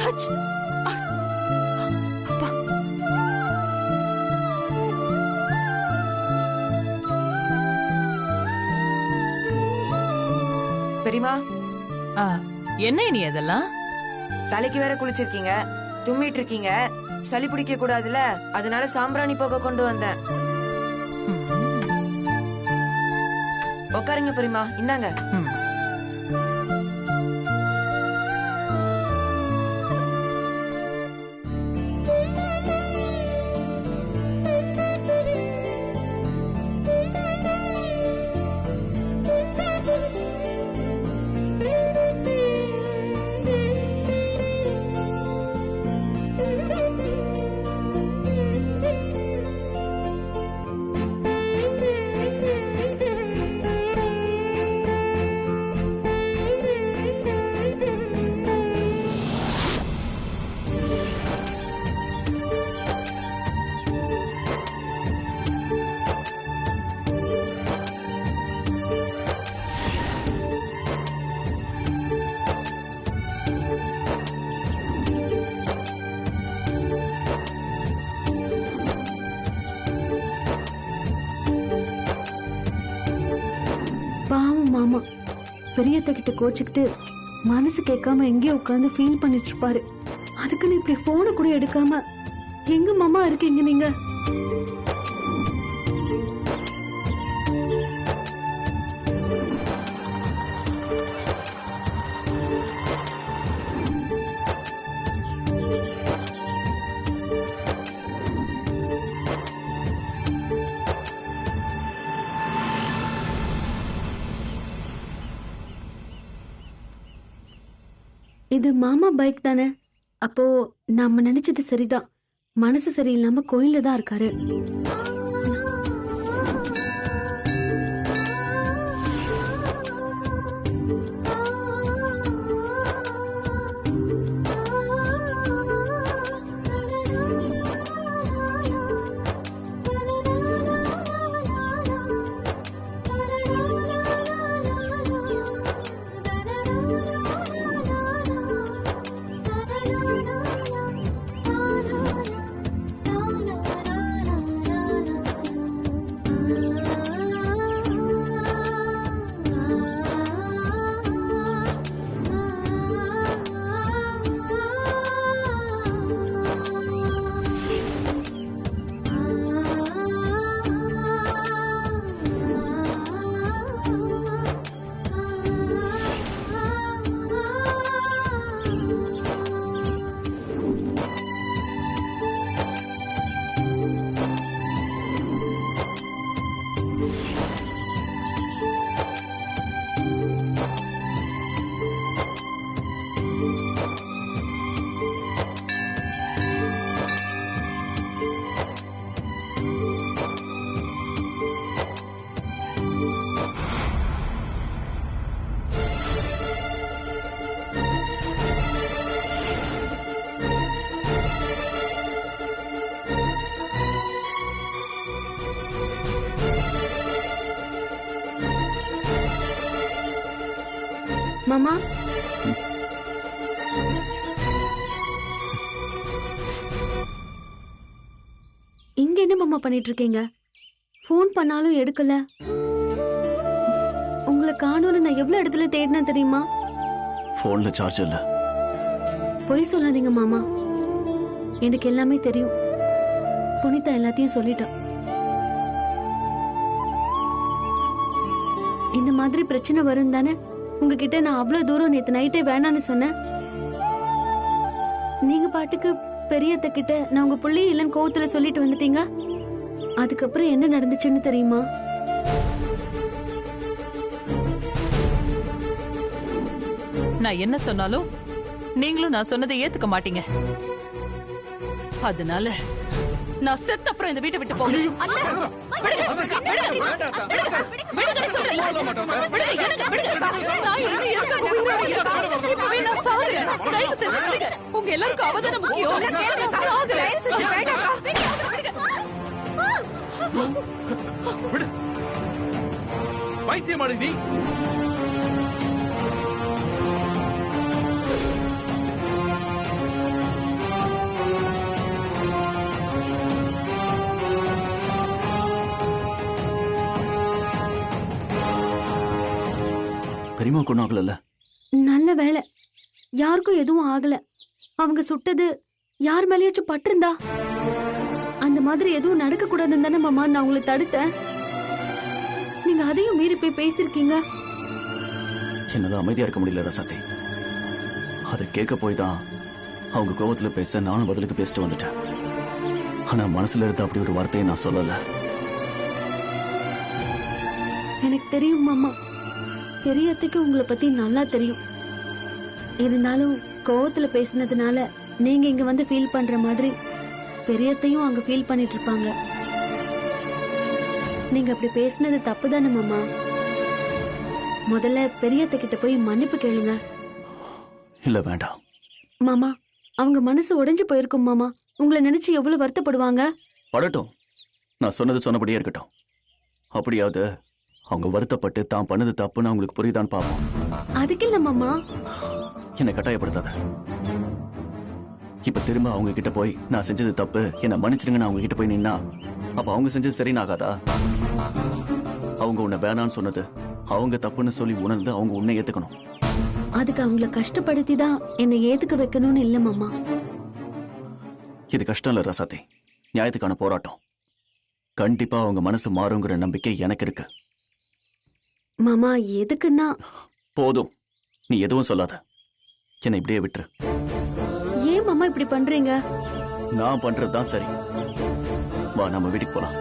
அச். அப்பா. பெரியமா, என்ன நீ அதெல்லாம்? தலைக்கு வேற குளிச்சிருக்கீங்க, தும்மிட்டு இருக்கீங்க, சளி பிடிக்க கூடாதுல, அதனால சாம்பிராணி புகை கொண்டு வந்தேன். உட்காருங்க பெரியமா, இந்தாங்க. பாவம் மாமா பெரியத்த கிட்ட கோச்சுக்கிட்டு மனசு கேட்காம எங்கேயோ உட்காந்து ஃபீல் பண்ணிட்டு இருப்பாரு. அதுக்குன்னு இப்படி போனை கூட எடுக்காம எங்க மாமா இருக்கீங்க நீங்க? இது மாமா பைக் தானே? அப்போ நாம நினைச்சது சரிதான். மனசு சரியில்லாம கோயில்ல தான் இருக்காரு. மாமா இங்க என்ன மாமா பண்ணிட்டு இருக்கீங்க? போன் பண்ணாலும் எடுக்கல. உங்களை காணோன்னு நான் எவ்வளவு இடத்துல தேடினேன் தெரியுமா? போன்ல சார்ஜ் இல்ல. பொய் சொல்லாதீங்க மாமா, எனக்கு எல்லாமே தெரியும். புனிதா எல்லாத்தையும் சொல்லிட்டா. இந்த மாதிரி பிரச்சனை வரும் தானே உங்ககிட்ட நான் அவ்வளவு தூரம் நேத்து நைட்டே வேணான்னு சொன்னேன். நீங்க பாட்டுக்கு பெரியத்த கிட்ட நான் உங்க புள்ளி இல்லன்னு கோவத்துல சொல்லிட்டு வந்துட்டீங்க. அதுக்கப்புறம் என்ன நடந்துச்சுன்னு தெரியுமா? நான் என்ன சொன்னாலும் நீங்களும் நான் சொன்னதை ஏத்துக்க மாட்டீங்க. அதனால நான் செத்த அப்புறம் இந்த வீட்டை விட்டு போறேன். உங்க எல்லாருக்கும் அவதான முக்கியம். வைத்தியமாடி நீ பெரியம்மா ஒன்றும் ஆகல. நல்ல வேலை, யாருக்கும் எதுவும் ஆகல. அவங்க சுட்டது யார் மேலேயாச்சும் பட்டிருந்தா அந்த மாதிரி எதுவும் நடக்க கூடாதுன்னு தானே மாமா நான் உங்களை தடுத்தேன். நீங்க அதையும் மீறி போய் பேசிருக்கீங்க. என்னால அமைதியா இருக்க முடியல ரசாத்தி. அதை கேட்க போய் தான் அவங்க கோவத்துல பேச நானும் பதிலுக்கு பேசிட்டு வந்துட்டேன். ஆனா மனசுல இருந்த அப்படி ஒரு வார்த்தையை நான் சொல்லல. எனக்கு தெரியும் மாமா, பெரியத்தைக்கு உங்களை பத்தி நல்லா தெரியும். இருந்தாலும் கோவத்துல பேசினதுனால நீங்க இங்க வந்து ஃபீல் பண்ற மாதிரி பெரியத்தையும் அங்க ஃபீல் பண்ணிட்டு இருப்பாங்க. நீங்க அப்படி பேசினது தப்பு தானே மாமா. முதல்ல பெரியத்த கிட்ட போய் மன்னிப்பு கேளுங்க. இல்ல வேண்டாம் மாமா, அவங்க மனசு உடைஞ்சு போயிருக்கும் மாமா. உங்களை நினைச்சு எவ்வளவு வருத்தப்படுவாங்க. படட்டும், நான் சொன்னது சொன்னபடியே இருக்கட்டும். அப்படியாவது அவங்க வருத்தப்பட்டு தான் பண்ணது தப்புன்னு அவங்களுக்கு புரியுதான்னு பார்ப்போம். அதுக்கு இல்ல மாமா. என்னை கட்டாயப்படுத்தாத. இப்ப திரும்ப அவங்க கிட்ட போய் நான் செஞ்சது தப்பு, என்ன மன்னிச்சிருங்கன்னு அவங்க கிட்ட போய் நின்னா அப்ப அவங்க செஞ்சது சரின்னு ஆகாதா? அவங்க உன்னை வேணான்னு சொன்னது அவங்க தப்புன்னு சொல்லி உணர்ந்து அவங்க உன்னை ஏத்துக்கணும். அதுக்கு அவங்கள கஷ்டப்படுத்தி தான் என்னை ஏத்துக்க வைக்கணும்னு இல்ல மாமா. இது கஷ்டம் இல்ல ரசாத்தி, நியாயத்துக்கான போராட்டம். கண்டிப்பா அவங்க மனசு மாறுங்கிற நம்பிக்கை எனக்கு இருக்கு. மாமா எதுக்குன்னா. போதும், நீ எதுவும் சொல்லாத. என்னை இப்படியே விட்டுரு. ஏன் மாமா இப்படி பண்றீங்க? நான் பண்றதுதான் சரி. வா, நம்ம வீட்டுக்கு போலாம்.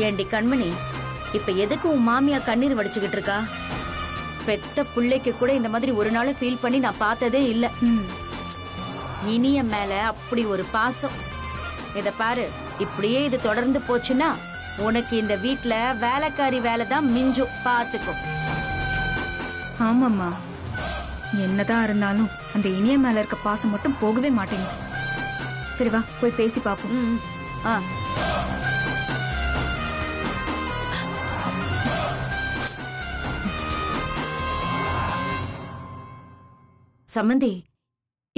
ஏண்டி கண்மணி, இப்ப எதுக்கு உன் மாமியா கண்ணீர் வடிச்சுக்கிட்டு இருக்கா? பெத்த பிள்ளைக்கு கூட இந்த மாதிரி ஒரு நாள் ஃபீல் பண்ணி நான் பார்த்ததே இல்ல. இனிய மேல அப்படி ஒரு பாசம். இத பாரு, இப்படியே இது தொடர்ந்து போச்சுன்னா உனக்கு இந்த வீட்ல வேலைக்காரி வேலை தான் மிஞ்சும். பாத்துக்கோ. ஆமாம்மா, என்னதான் இருந்தாலும் அந்த இனிய மேல இருக்க பாசம் மட்டும் போகவே மாட்டேங்குது. சரி வா, போய் பேசி பாப்போம். ஆ, சமந்தி,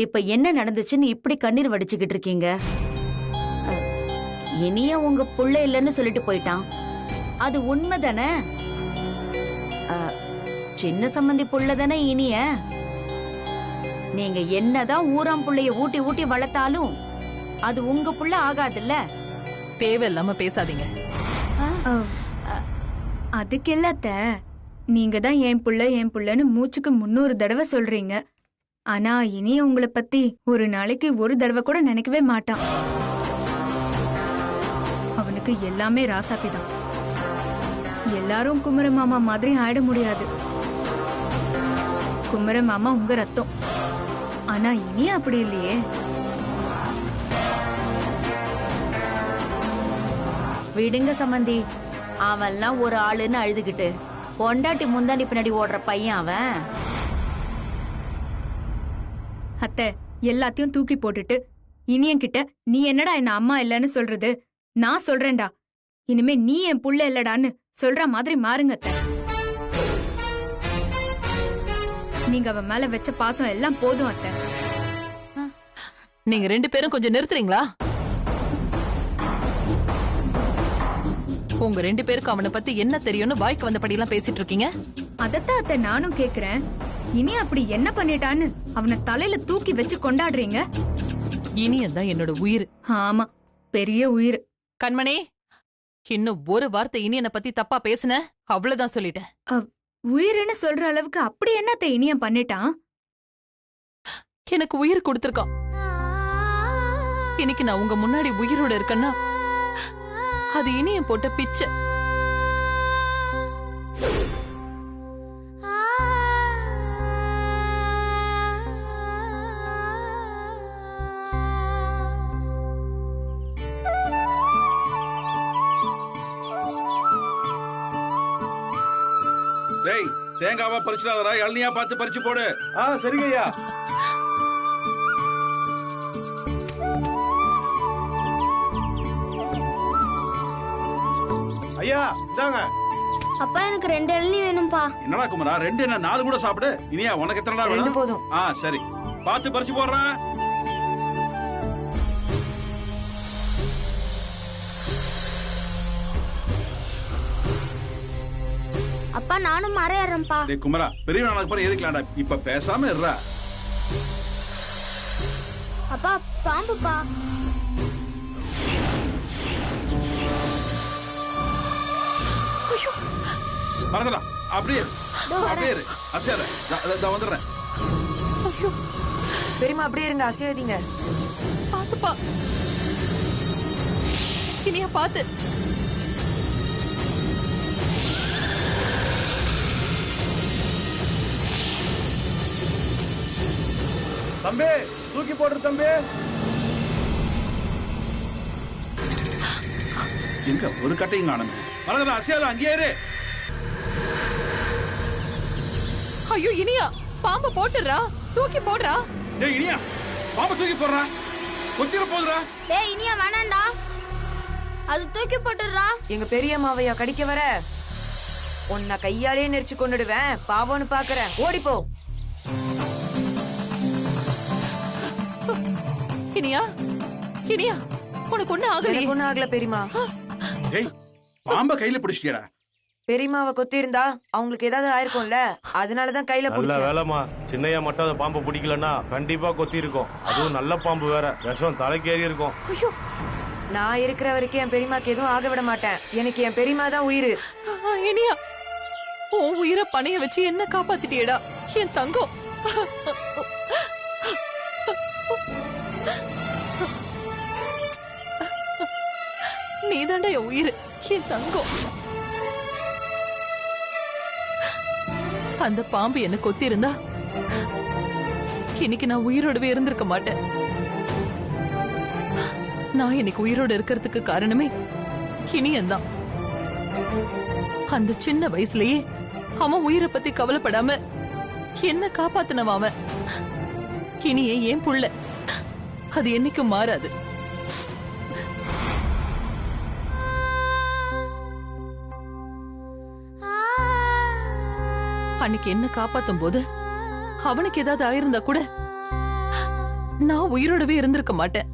இப்ப என்ன நடந்துச்சுன்னு இப்படி கண்ணீர் வடிச்சுக்கிட்டு இருக்கீங்க? இனிய உங்க புள்ள இல்லைன்னு சொல்லிட்டு போயிட்டான், அது உண்மைதானே? சின்ன சம்பந்தி புள்ள தானே இனிய. நீங்க என்னதான் ஊராம் புள்ளைய ஊட்டி ஊட்டி வளர்த்தாலும் அது உங்க புள்ள ஆகாதுல்ல. தேவையில்லாம பேசாதீங்க. அதுக்கு எல்லாத்த நீங்க தான் என் புள்ளன்னு மூச்சுக்கு 300 தடவை சொல்றீங்க. ஆனா இனிய உங்களை பத்தி ஒரு நாளைக்கு ஒரு தடவை கூட நினைக்கவே மாட்டான். அவனுக்கு எல்லாமே ராசாத்தி தான். எல்லாரும் குமர மாமா மாதிரி ஆயிட முடியாது. குமர மாமா உங்க ரத்தம். ஆனா இனிய அப்படி இல்லையே. விடுங்க சம்பந்தி, அவன்லாம் ஒரு ஆளுன்னு அழுதுகிட்டு பொண்டாட்டி முந்தாண்டி பின்னாடி ஓடுற பையன் அவன். அத்தை, எல்லாத்தையும் தூக்கி போட்டுட்டு இனியன்கிட்ட நீ என்னடா என்ன அம்மா இல்லன்னு சொல்றது? நான் சொல்றேன்டா, இனிமே நீ என் புள்ள இல்லடான்னு சொல்ற மாதிரி மாறுங்க அத்தை. நீங்க அவன் மேல வச்ச பாசம் எல்லாம் போதும் அத்தை. நீங்க 2 பேரும் கொஞ்சம் நிறுத்துறீங்களா? உங்க 2 பேருக்கு அவனை பத்தி என்ன தெரியும்னு வாய்க்கு வந்தபடி எல்லாம் பேசிட்டு இருக்கீங்க. அதத்தான் அத்தை நானும் கேக்குறேன். இனி அப்படி என்ன பண்ணிட்டான்னு அவனை தலையில தூக்கி வச்சு கொண்டாடுறீங்க. இனியதான் என்னோட உயிர். ஆமா, பெரிய உயிர். கண்மணி, இன்னும் ஒரு வார்த்தை இனியனை பத்தி தப்பா பேசுன அவ்வளவுதான் சொல்லிட்டேன். உயிர்னு சொல்ற அளவுக்கு அப்படி என்னத்தை இனியன் பண்ணிட்டான்? எனக்கு உயிர் கொடுத்திருக்கான். இன்னைக்கு நான் உங்க முன்னாடி உயிரோட இருக்கேன்னா அது இனியன் போட்ட பிச்சை. தேங்காவா பறிச்சிடாதடா, இளநியா பார்த்து பறிச்சு போடு. சரிங்க ஐயா. ஐயா இதாங்க. அப்பா எனக்கு 2 இளநீ வேணும்பா. என்னடா குமரா, 2 என்ன 4 கூட சாப்பிடு. இனியா உனக்கு எத்தனைடா 2 வேணும்? போதும். சரி, பார்த்து பறிச்சு போடுறா. அப்பா நானும் மரம் ஏறேன்ப்பா. டேய் குமரா, பெரிய நாளுக்கு பிறகு ஏறிக்கலாம்டா. இப்ப பேசாம இருடா. அப்பா பாம்புப்பா. மறந்துடா. அப்படியே அப்படியே அசையாத. வந்துடுறேன். ஐயோ, பெரியம்மா அப்படியே இருங்க, அசையாதீங்க. பாத்துப்பா. இனியா பாத்து. தம்பி தூக்கி போடுற தம்பி. எங்க ஒரு கட்டையும் காணுங்க. மறந்துடா, அசையாத, அங்கேயே இரு. ஐயோ இனியா, பாம்பை போட்டுறா, தூக்கி போடுறா. டேய் இனியா, பாம்பை தூக்கி போடுறா. கொத்திர போதுடா. டேய் இனியா வேணாம்டா, அது தூக்கி போட்டுறா. எங்க பெரியம்மாவையா கடிக்க வர? உன்னை கையாலே நெரிச்சு கொண்டுடுவேன். பாவம்னு பாக்குறேன், ஓடிப்போ. இனியா, இனியா, உனக்கு ஒண்ணு ஆகலையே? எனக்கு ஒண்ணும் ஆகல பெரியம்மா. டேய், பாம்பை கையில பிடிச்சிட்டியடா. பெரியம்மாவை கொத்தி இருந்தா அவங்களுக்கு ஏதாவது ஆயிருக்கும்ல, அதனாலதான் கையில நல்ல பிடிச்சேன். வேலைமா, சின்னையா மட்டும் அந்த பாம்பை பிடிக்கலன்னா கண்டிப்பா கொத்தி இருக்கும். அதுவும் நல்ல பாம்பு வேற, விஷம் தலைக்கேறி இருக்கும். ஐயோ, நான் இருக்கிற வரைக்கும் என் பெரியம்மாக்கு எதுவும் ஆக விட மாட்டேன். எனக்கு என் பெரியம்மா தான் உயிரு. இனியா, உன் உயிரை பணைய வச்சு என்ன காப்பாத்திட்டியடா என் தங்கம். நீதாண்டா என் உயிர், என் தங்கம். அந்த பாம்பு என்ன கொத்தி இருந்தா இன்னைக்கு நான் உயிரோடவே இருந்திருக்க மாட்டேன். நான் இன்னைக்கு உயிரோட இருக்கிறதுக்கு காரணமே இனியன்தான். அந்த சின்ன வயசுலயே அவன் உயிரை பத்தி கவலைப்படாம என்ன காப்பாத்தினவன் அவன். இனியே ஏன் புள்ள, அது என்னைக்கும் மாறாது. அன்னைக்கு என்ன காப்பாத்தும் போது அவனுக்கு ஏதாவது ஆயிருந்தா கூட நான் உயிரோடவே இருந்திருக்க மாட்டேன்.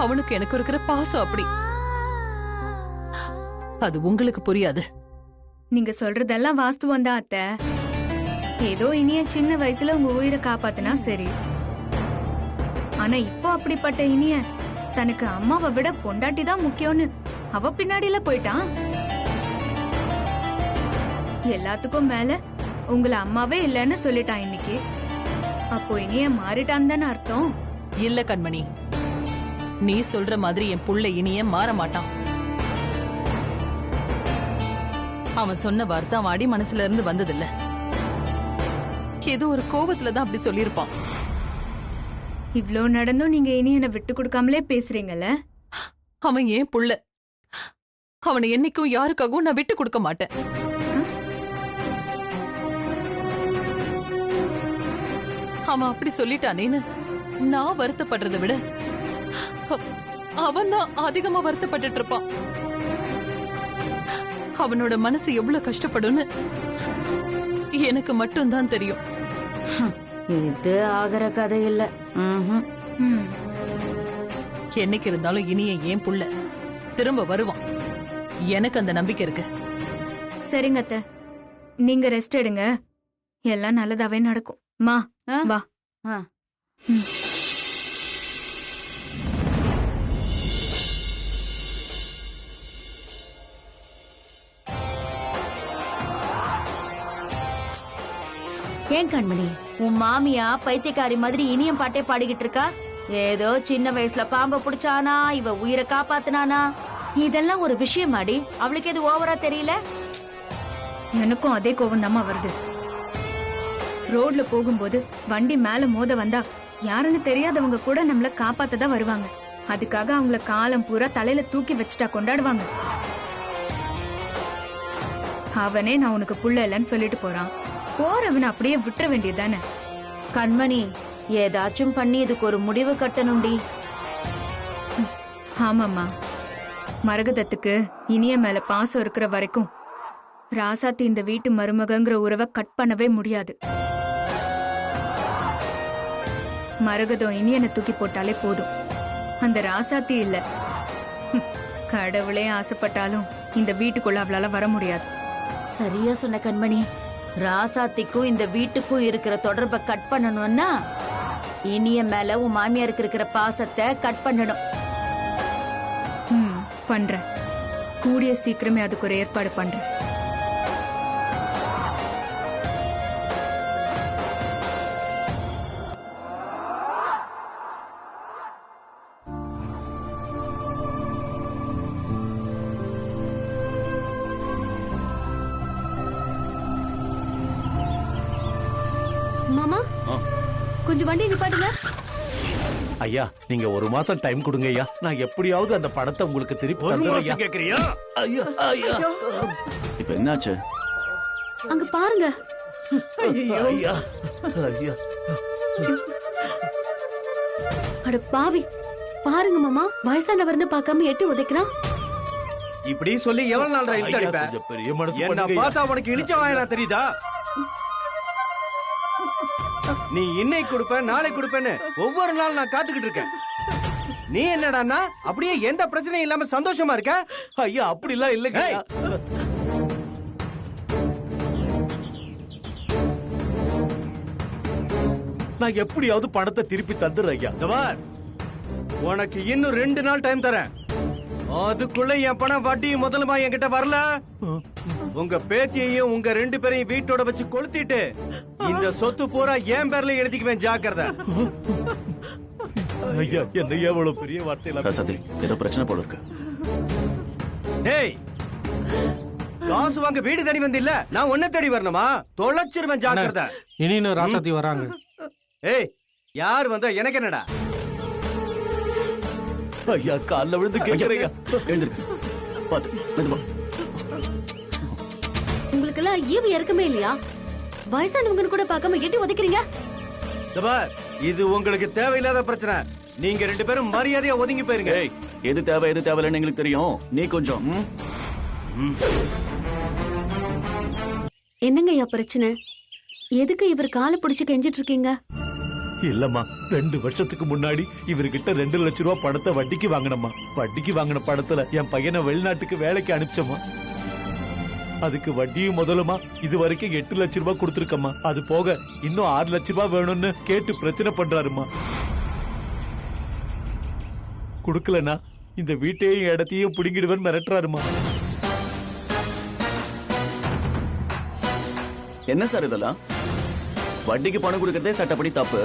அவனுக்கு எனக்கு இருக்கிற பாசம் அப்படி. அது உங்களுக்கு புரியாது. நீங்க சொல்றதெல்லாம் வாஸ்துவம் தான் அத்தை. ஏதோ இனிய சின்ன வயசுல உங்க உயிரை காப்பாத்தினா சரி. ஆனா இப்போ அப்படிப்பட்ட இனிய தனக்கு அம்மாவை விட பொண்டாட்டி தான் முக்கியம்னு அவ பின்னாடியில போயிட்டான். எல்லாத்துக்கும் மேல உங்களை அம்மாவே இல்லைன்னு சொல்லிட்டான் இன்னைக்கு. அப்போ இனிய மாறிட்டான் தானே அர்த்தம்? இல்ல கண்மணி, நீ சொல்ற மாதிரி என் புள்ள இனிய மாற மாட்டான். அவன் சொன்ன வார்த்தை அவன் அடி மனசுல இருந்து வந்ததில்ல. ஏதோ ஒரு கோபத்துலதான் அப்படி சொல்லியிருப்பான். இவ்ளோ நடந்தும் நீங்க இனியனை விட்டு கொடுக்காமலே பேசுறீங்கல்ல? அவன் ஏன் புள்ள, அவனை என்னைக்கும் யாருக்காகவும் நான் விட்டு கொடுக்க மாட்டேன். அவன் அப்படி சொல்லிட்டானேன்னு நான் வருத்தப்படுறதை விட அவன் தான் அதிகமா வருத்தப்பட்டுட்டு இருப்பான். அவனோட மனசு எவ்வளவு கஷ்டப்படும்னு எனக்கு மட்டும்தான் தெரியும். இது ஆகிற கதை இல்ல. ம். என்னைக்கு இருந்தாலும் இனிய ஏன் புள்ள திரும்ப வருவான். எனக்கு அந்த நம்பிக்கை இருக்கு. சரிங்க அத்தை, நீங்க ரெஸ்ட் எடுங்க. எல்லாம் நல்லதாவே நடக்கும். மா ஆ? வா. ஆ. ம். ஏன் கண்மணி, உன் மாமியா பைத்தியக்காரி மாதிரி இனியும் பாட்டே பாடிக்கிட்டு இருக்கா? ஏதோ சின்ன வயசுல பாம்பை பிடிச்சானா, இவ உயிரை காப்பாத்தினானா, இதெல்லாம் ஒரு விஷயமாடி. அவளுக்கு எது ஓவரா தெரியல? எனக்கும் அதே கோவம் தாம்மா வருது. ரோட்ல போகும்போது வண்டி மேல மோத வந்தா யாருன்னு தெரியாதவங்க கூட நம்மள காப்பாத்ததான் வருவாங்க. அதுக்காக அவங்கள காலம் பூரா தலையில தூக்கி வச்சுட்டா கொண்டாடுவாங்க. அவனே நான் உனக்கு புள்ள இல்லைன்னு சொல்லிட்டு போறான். போறவனை அப்படியே விட்டுற வேண்டியதுதானே? கண்மணி, ஏதாச்சும் பண்ணி இதுக்கு ஒரு முடிவு கட்டணும்டி. ஆமாம்மா, மரகதத்துக்கு இனிய மேல பாசம் இருக்கிற வரைக்கும் ராசாத்தி இந்த வீட்டு மருமகங்கிற உறவை கட் பண்ணவே முடியாது. மரகதம் இனியனை தூக்கி போட்டாலே போதும், அந்த ராசாத்தி இல்ல. கடவுளே ஆசைப்பட்டாலும் இந்த வீட்டுக்குள்ள அவளால வர முடியாது. சரியா சொன்ன கண்மணி. ராசாத்திக்கும் இந்த வீட்டுக்கும் இருக்கிற தொடர்பை கட் பண்ணணும்னா இனிய மேல உன் மாமியாருக்கு இருக்கிற பாசத்தை கட் பண்ணணும். பண்றேன். கூடிய சீக்கிரமே அதுக்கு ஒரு ஏற்பாடு பண்றேன். மாமா, கொஞ்சம் வண்டி நிப்பாட்டுங்க. ஐயா, நீங்க ஒரு மாசம் டைம் கொடுங்க ஐயா. நான் எப்படியாவது அந்த படத்தை உங்களுக்கு திருப்பி தந்துறேன். கேக்குறியா? ஐயா ஐயா, இப்ப என்னாச்சு? அங்க பாருங்க. ஐயா ஐயா, அட பாவி, பாருங்க மாமா, வயசானவர்னு பார்க்காம எட்டி உதைக்கிறான். இப்படி சொல்லி எவ்வளவு நாள் ரயில் தடிப்ப? கொஞ்சம் பெரிய மனசு என்ன பண்ணுங்க ஐயா. பார்த்தா உனக்கு இழிச்ச வாயனா தெரியுதா? நீ இன்னைக்கு கொடுப்ப, நாளை கொடுப்பேன்னு ஒவ்வொரு நாள் நான் காத்துக்கிட்டு இருக்கேன். நீ என்னடான்னா அப்படியே எந்த பிரச்சனையும் இல்லாம சந்தோஷமா இருக்க? ஐயா, அப்படிலாம் இல்லைங்க ஐயா. நான் எப்படியாவது பணத்தை திருப்பி தந்துடுறேன் ஐயா. தவார், உனக்கு இன்னும் 2 நாள் டைம் தரேன். அதுக்குள்ள என் பணம் வட்டி முதலுமா என்கிட்ட வரல, உங்க பேத்தியையும் உங்க 2 பேரையும் வீட்டோட வச்சு கொளுத்திட்டு இந்த சொத்து பூரா என் பேர்ல எழுதிக்குவேன். ஜாக்கிரதை. ஐயா, என்ன எவ்வளவு பெரிய வார்த்தையில ராசாத்தி, ஏதோ பிரச்சனை போல இருக்கு. டேய், காசு வாங்க வீடு தேடி வந்தில்ல, நான் உன்னை தேடி வரணுமா? தொலைச்சிருவேன். ஜாக்கிரதை. இனி ராசாத்தி வராங்க. ஏய், யார் வந்தா எனக்கு என்னடா? ஐயா, கால்ல விழுந்து கேக்குறீங்க. எழுந்திருக்கு, பாத்து மெதுவா. உங்களுக்கு எல்லாம் ஈவு இறக்கமே இல்லையா? வயசானவங்க கூட பார்க்காம எட்டி உதைக்கிறீங்க. தபார், இது உங்களுக்கு தேவையில்லாத பிரச்சனை. நீங்க 2 பேரும் மரியாதையா ஒதுங்கி போயிருங்க. ஏய், எது தேவை எது தேவையில்லைன்னு எங்களுக்கு தெரியும். நீ கொஞ்சம் என்னங்க ஐயா பிரச்சனை? எதுக்கு இவர் காலை பிடிச்சு கெஞ்சிட்டு இருக்கீங்க? இல்லம்மா, 2 வருஷத்துக்கு முன்னாடி இவர்கிட்ட 2 லட்சம் ரூபாய் பணத்தை வட்டிக்கு வாங்கினம்மா. வட்டிக்கு வாங்கின பணத்துல என் பையனை வெளிநாட்டுக்கு வேலைக்கு அனுப்பிச்சோமா. அதுக்கு வட்டியும் முதலுமா இது வரைக்கும் 8 லட்சம் ரூபாய் கொடுத்துருக்கம்மா. அது போக இன்னும் 6 லட்சம் ரூபாய் வேணும்னு கேட்டு பிரச்சனை பண்றாருமா. குடுக்கலனா இந்த வீட்டையும் இடத்தையும் பிடுங்கிடுவேன் மிரட்டுறாருமா. என்ன சார் இதெல்லாம்? வட்டிக்கு பணம் கொடுக்கறதே சட்டப்படி தப்பு.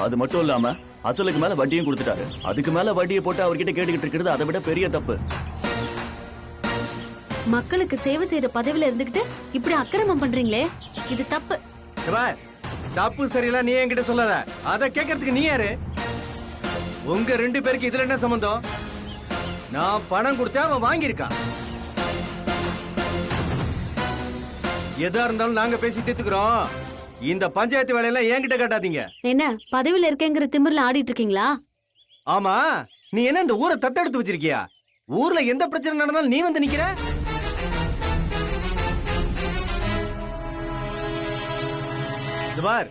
அது மட்டும் இல்லாம அசலுக்கு மேல வட்டியும் கொடுத்துட்டாரு. அதுக்கு மேல வட்டியை போட்டு அவர்கிட்ட கேட்டுக்கிட்டு இருக்கிறது அதை விட பெரிய தப்பு. மக்களுக்கு சேவை செய்யற பதவியில இருந்துகிட்டு இப்படி அக்கிரமம் பண்றீங்களே, இது தப்பு. தபார், தப்பு சரியில்லை நீ என்கிட்ட சொல்லாத. அத கேட்கறதுக்கு நீ யாரு? உங்க 2 பேருக்கு இதுல என்ன சம்பந்தம்? நான் பணம் கொடுத்தா அவன் வாங்கியிருக்கான். எதா இருந்தாலும் நாங்க பேசி தீர்த்துக்கிறோம். இந்த பஞ்சாயத்து வேலையெல்லாம் என்கிட்ட காட்டாதீங்க. என்ன பதவியில இருக்கேங்கிற திமிர்ல ஆடிட்டு இருக்கீங்களா? ஆமா, நீ என்ன இந்த ஊரை தத்தெடுத்து வச்சிருக்கியா? ஊர்ல எந்த பிரச்சனை நடந்தாலும் நீ வந்து நிக்கிற. பார்,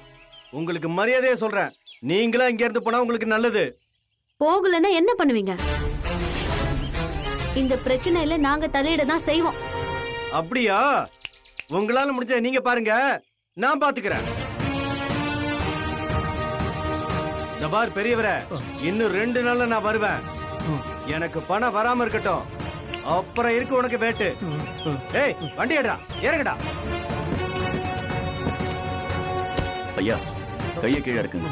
உங்களுக்கு மரியாதையா சொல்றேன், நீங்களா இங்க இருந்து போனா உங்களுக்கு நல்லது. போகலன்னா என்ன பண்ணுவீங்க? இந்த பிரச்சனையில நாங்க தலையிட தான் செய்வோம். அப்படியா? உங்களால முடிஞ்ச நீங்க பாருங்க, நான் பாத்துக்கிறேன். பார் பெரியவரே, இன்னும் 2 நாள்ல நான் வருவேன். எனக்கு பணம் வராம இருக்கட்டும், அப்புறம் இருக்கு உனக்கு வேட்டு. ஏய், வண்டி எடுடா, இறங்குடா. ஐயா, கையை கீழே இருக்குங்க.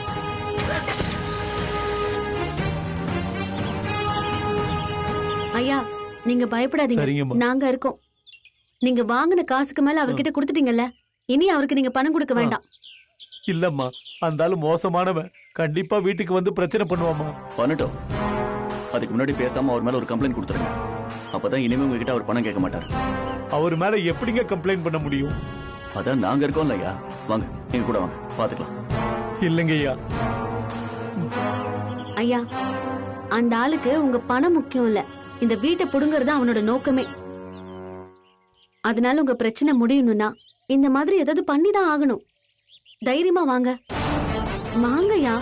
ஐயா, நீங்க பயப்படாதீங்க, சரிங்கம்மா. நாங்க இருக்கோம். நீங்க வாங்கின காசுக்கு மேல அவர்கிட்ட கொடுத்துட்டீங்கல்ல, இனி அவருக்கு நீங்க பணம் கொடுக்க வேண்டாம். இல்லம்மா, அந்த ஆளு மோசமானவன். கண்டிப்பா வீட்டுக்கு வந்து பிரச்சனை பண்ணுவாமா. பண்ணட்டும். அதுக்கு முன்னாடி பேசாம அவர் மேல ஒரு கம்ப்ளைண்ட் கொடுத்துருங்க. அப்பதான் இனிமே உங்ககிட்ட அவர் பணம் கேட்க மாட்டாரு. அவர் மேல எப்படிங்க கம்ப்ளைண்ட் பண்ண முடியும்? அதான் நாங்க இருக்கோம் இல்லையா, வாங்க எங்க கூட வாங்க பாத்துக்கலாம். இல்லைங்க ஐயா. ஐயா, அந்த ஆளுக்கு உங்க பணம் முக்கியம் இல்ல, இந்த வீட்டை புடுங்கறது அவனோட நோக்கமே. அதனால உங்க பிரச்சனை முடியணும்னா இந்த மாதிரி ஏதாவது பண்ணிதான் ஆகணும். தைரியமா வாங்க. வாங்கய்யா.